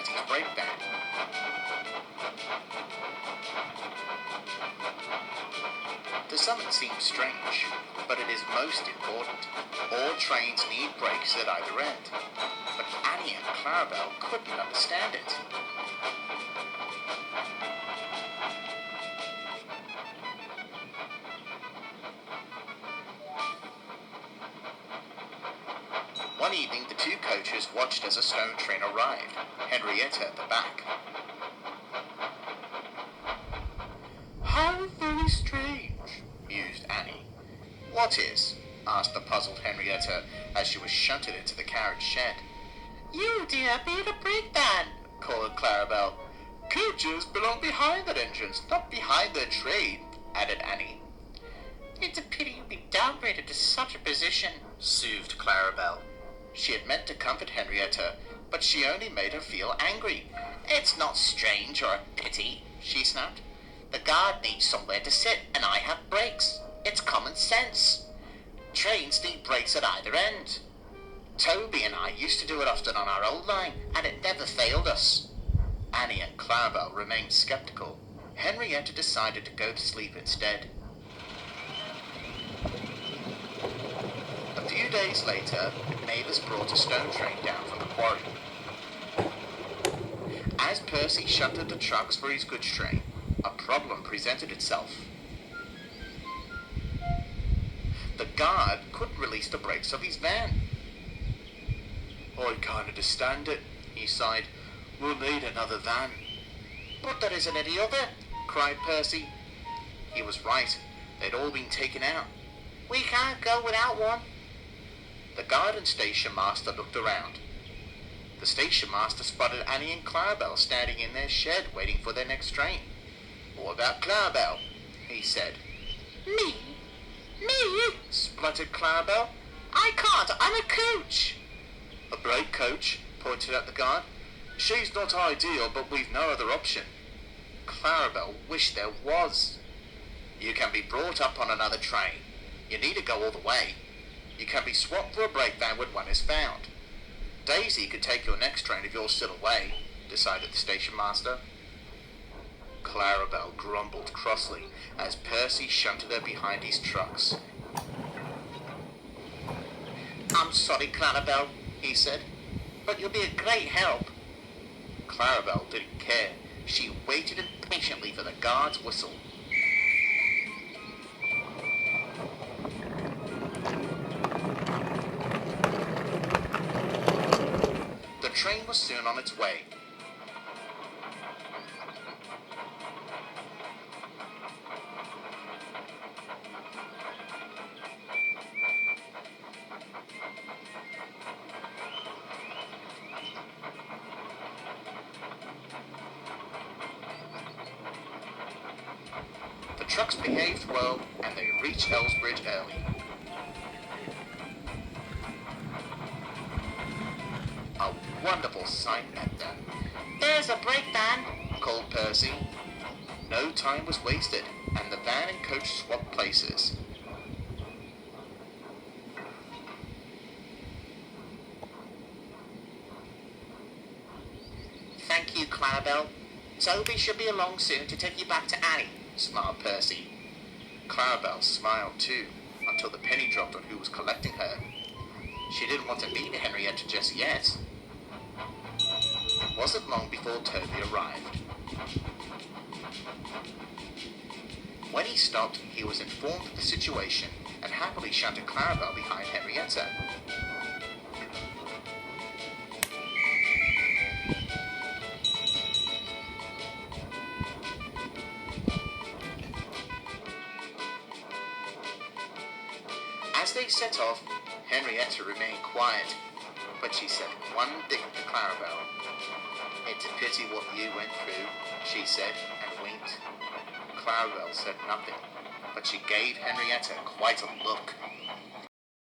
Percy's breakvan. To some it seems strange, but it is most important. All trains need brakes at either end. But Annie and Clarabel couldn't understand it. One evening the two coaches watched as a stone train arrived, Henrietta at the back. "How very strange," mused Annie. "What is?" asked the puzzled Henrietta as she was shunted into the carriage shed. "You dear, be in a breakvan," called Clarabel. "Coaches belong behind their engines, not behind their train," added Annie. "It's a pity you be downgraded to such a position," soothed Clarabel. She had meant to comfort Henrietta, but she only made her feel angry. "It's not strange or a pity," she snapped. "The guard needs somewhere to sit, and I have brakes. It's common sense. Trains need brakes at either end. Toby and I used to do it often on our old line, and it never failed us." Annie and Clarabel remained sceptical. Henrietta decided to go to sleep instead. A few days later, neighbours brought a stone train down from the quarry. As Percy shunted the trucks for his goods train, a problem presented itself. The guard couldn't release the brakes of his van. "I can't understand it," he sighed. "We'll need another van." "But there isn't any other," cried Percy. He was right. They'd all been taken out. "We can't go without one." The guard and station master looked around. The station master spotted Annie and Clarabel standing in their shed waiting for their next train. "What about Clarabel?" he said. Me? Spluttered Clarabel. "I can't, I'm a coach." "A brake coach," pointed out the guard. "She's not ideal, but we've no other option." Clarabel wished there was. "You can be brought up on another train. You need to go all the way. You can be swapped for a breakvan when one is found. Daisy could take your next train if you're still away," decided the station master. Clarabel grumbled crossly as Percy shunted her behind his trucks. "I'm sorry, Clarabel," he said, "but you'll be a great help." Clarabel didn't care. She waited impatiently for the guard's whistle. The train was soon on its way. The trucks behaved well, and they reached Elsbridge early. A wonderful sight met them. "There's a breakvan," called Percy. No time was wasted, and the van and coach swapped places. "Thank you, Clarabel. Toby should be along soon to take you back to Annie," smiled Percy. Clarabel smiled too, until the penny dropped on who was collecting her. She didn't want to meet Henrietta just yet. It wasn't long before Toby arrived. When he stopped, he was informed of the situation and happily shunted Clarabel behind Henrietta. As they set off, Henrietta remained quiet, but she said one thing to Clarabel. "It's a pity what you went through," she said, and winked. Clarabel said nothing, but she gave Henrietta quite a look.